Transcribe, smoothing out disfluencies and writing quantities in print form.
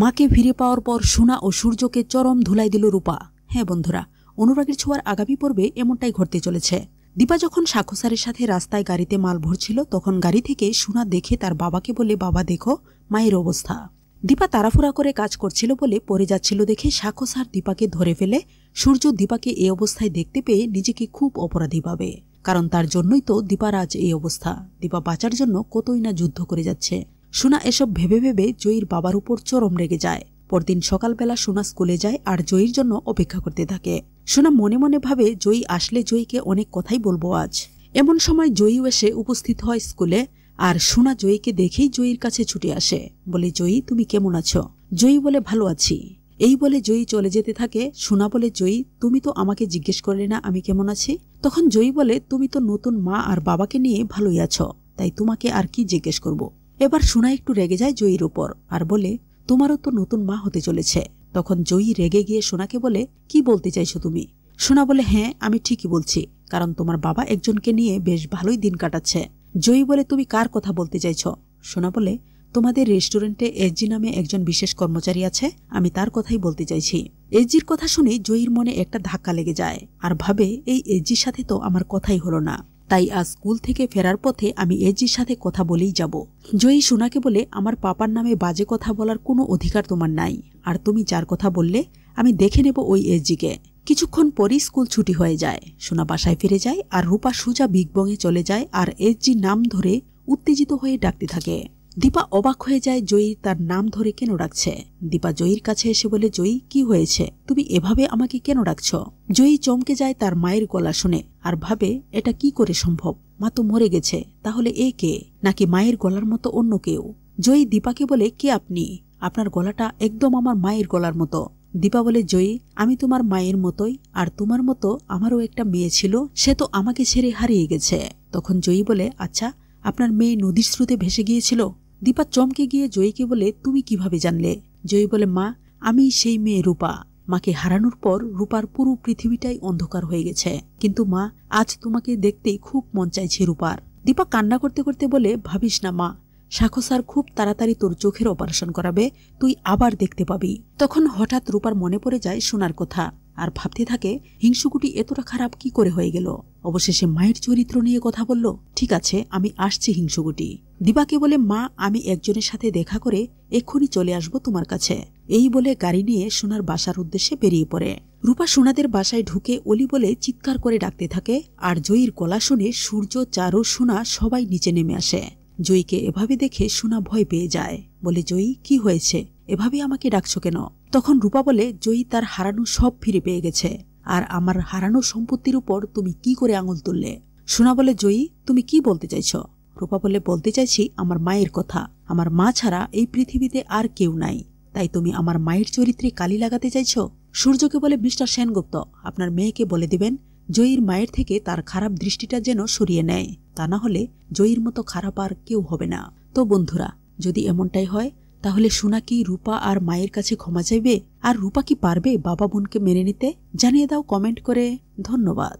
মাকে ফিরে পাওয়ার পর সোনা ও সূর্যকে চরম ধুলাই দিল রূপা। হ্যাঁ বন্ধুরা, অনুরাগের ছোঁয়ার আগামী পর্বে এমনটাই ঘটতে চলেছে। দীপা যখন সাক্ষ্য স্যারের সাথে রাস্তায় গাড়িতে মাল ভরছিল তখন গাড়ি থেকে সোনা দেখে তার বাবাকে বলে, বাবা দেখো মায়ের অবস্থা। দীপা তাড়াহুড়া করে কাজ করছিল বলে পড়ে যাচ্ছিল দেখে সাক্ষ্য স্যার দীপাকে ধরে ফেলে। সূর্য দীপাকে এই অবস্থায় দেখতে পেয়ে নিজেকে খুব অপরাধী ভাবে, কারণ তার জন্যই তো দীপার আজ এই অবস্থা। দীপা বাঁচার জন্য কতই না যুদ্ধ করে যাচ্ছে। সোনা এসব ভেবে ভেবে জয়ীর বাবার উপর চরম রেগে যায়। পরদিন সকালবেলা সোনা স্কুলে যায় আর জয়ীর জন্য অপেক্ষা করতে থাকে। সোনা মনে মনে ভাবে জয়ী আসলে জয়ীকে অনেক কথাই বলবো আজ। এমন সময় জয়ীও এসে উপস্থিত হয় স্কুলে, আর সোনা জয়ীকে দেখেই জয়ীর কাছে ছুটে আসে, বলে, জয়ী তুমি কেমন আছো? জয়ী বলে, ভালো আছি। এই বলে জয়ী চলে যেতে থাকে। সোনা বলে, জয়ী তুমি তো আমাকে জিজ্ঞেস করলে না আমি কেমন আছি। তখন জয়ী বলে, তুমি তো নতুন মা আর বাবাকে নিয়ে ভালোই আছো, তাই তোমাকে আর কি জিজ্ঞেস করব। এবার সোনা একটু রেগে যায় জয়ীর উপর আর বলে, তোমারও তো নতুন মা হতে চলেছে। তখন জয়ী রেগে গিয়ে সোনাকে বলে, কি বলতে চাইছো তুমি? সোনা বলে, হ্যাঁ আমি ঠিকই বলছি, কারণ তোমার বাবা একজনকে নিয়ে বেশ ভালোই দিন কাটাচ্ছে। জয়ী বলে, তুমি কার কথা বলতে চাইছ? সোনা বলে, তোমাদের রেস্টুরেন্টে এসজি নামে একজন বিশেষ কর্মচারী আছে, আমি তার কথাই বলতে চাইছি। এসজির কথা শুনে জয়ীর মনে একটা ধাক্কা লেগে যায় আর ভাবে, এই এসজির সাথে তো আমার কথাই হলো না, তাই আজ স্কুল থেকে ফেরার পথে আমি এসজির সাথে কথা বলেই যাব। জয়ী সোনাকে বলে, আমার পাপার নামে বাজে কথা বলার কোনো অধিকার তোমার নাই, আর তুমি যার কথা বললে আমি দেখে নেব ওই এসজিকে। কিছুক্ষণ পরই স্কুল ছুটি হয়ে যায়। সোনা বাসায় ফিরে যায় আর রূপা সোজা বিগ বংয়ে চলে যায় আর এসজি নাম ধরে উত্তেজিত হয়ে ডাকতে থাকে। দীপা অবাক হয়ে যায় জয়ী তার নাম ধরে কেন ডাকছে। দীপা জয়ীর কাছে এসে বলে, জয়ী কি হয়েছে, তুমি এভাবে আমাকে কেন ডাকছ? জয়ী চমকে যায় তার মায়ের গলা শুনে আর ভাবে, এটা কি করে সম্ভব? মা তো মরে গেছে, তাহলে এ কে? নাকি মায়ের গলার মতো অন্য কেউ? জয়ী দীপাকে বলে, কে আপনি? আপনার গলাটা একদম আমার মায়ের গলার মতো। দীপা বলে, জয়ী আমি তোমার মায়ের মতোই, আর তোমার মতো আমারও একটা মেয়ে ছিল, সে তো আমাকে ছেড়ে হারিয়ে গেছে। তখন জয়ী বলে, আচ্ছা আপনার মেয়ে নদীর স্রোতে ভেসে গিয়েছিল? দীপা চমকে গিয়ে জয়ীকে বলে, তুমি কিভাবে জানলে? জয়ী বলে, মা আমি সেই মেয়ে রূপা। মাকে হারানোর পর রূপার পুরো পৃথিবীটাই অন্ধকার হয়ে গেছে, কিন্তু মা আজ তোমাকে দেখতেই খুব মন চাইছে রূপার। দীপা কান্না করতে করতে বলে, ভাবিস না মা, সাক্ষ্য স্যার খুব তাড়াতাড়ি তোর চোখের অপারেশন করাবে, তুই আবার দেখতে পাবি। তখন হঠাৎ রূপার মনে পড়ে যায় সোনার কথা আর ভাবতে থাকে, হিংসুকুটি এতটা খারাপ কি করে হয়ে গেল? অবশেষে মায়ের চরিত্র নিয়ে কথা বলল, ঠিক আছে আমি আসছি হিংসুকুটি। দীপাকে বলে, মা আমি একজনের সাথে দেখা করে এক্ষুনি চলে আসবো তোমার কাছে। এই বলে গাড়ি নিয়ে সোনার বাসার উদ্দেশ্যে বেরিয়ে পড়ে। রূপা সোনাদের বাসায় ঢুকে অলি বলে চিৎকার করে ডাকতে থাকে, আর জয়ীর গলা শুনে সূর্য, চারু, সোনা সবাই নিচে নেমে আসে। জয়ীকে এভাবে দেখে সোনা ভয় পেয়ে যায়, বলে, জয়ী কি হয়েছে, এভাবে আমাকে ডাকছো কেন? তখন রূপা বলে, জয়ী তার হারানো সব ফিরে পেয়ে গেছে, আর আমার হারানো সম্পত্তির উপর তুমি কি করে আঙুল তুললে? সোনা বলে, জয়ী তুমি কি বলতে চাইছ? রূপা বলে, বলতে চাইছি আমার মায়ের কথা। আমার মা ছাড়া এই পৃথিবীতে আর কেউ নাই, তাই তুমি আমার মায়ের চরিত্রে কালি লাগাতে চাইছ? সূর্যকে বলে, মিস্টার সেনগুপ্ত আপনার মেয়েকে বলে দিবেন জয়ীর মায়ের থেকে তার খারাপ দৃষ্টিটা যেন সরিয়ে নেয়, তা না হলে জয়ীর মতো খারাপ আর কেউ হবে না। তো বন্ধুরা, যদি এমনটাই হয় তাহলে সোনা কি রূপা আর মায়ের কাছে ক্ষমা চাইবে? আর রূপা কি পারবে বাবা বোনকে মেনে নিতে? জানিয়ে দাও কমেন্ট করে। ধন্যবাদ।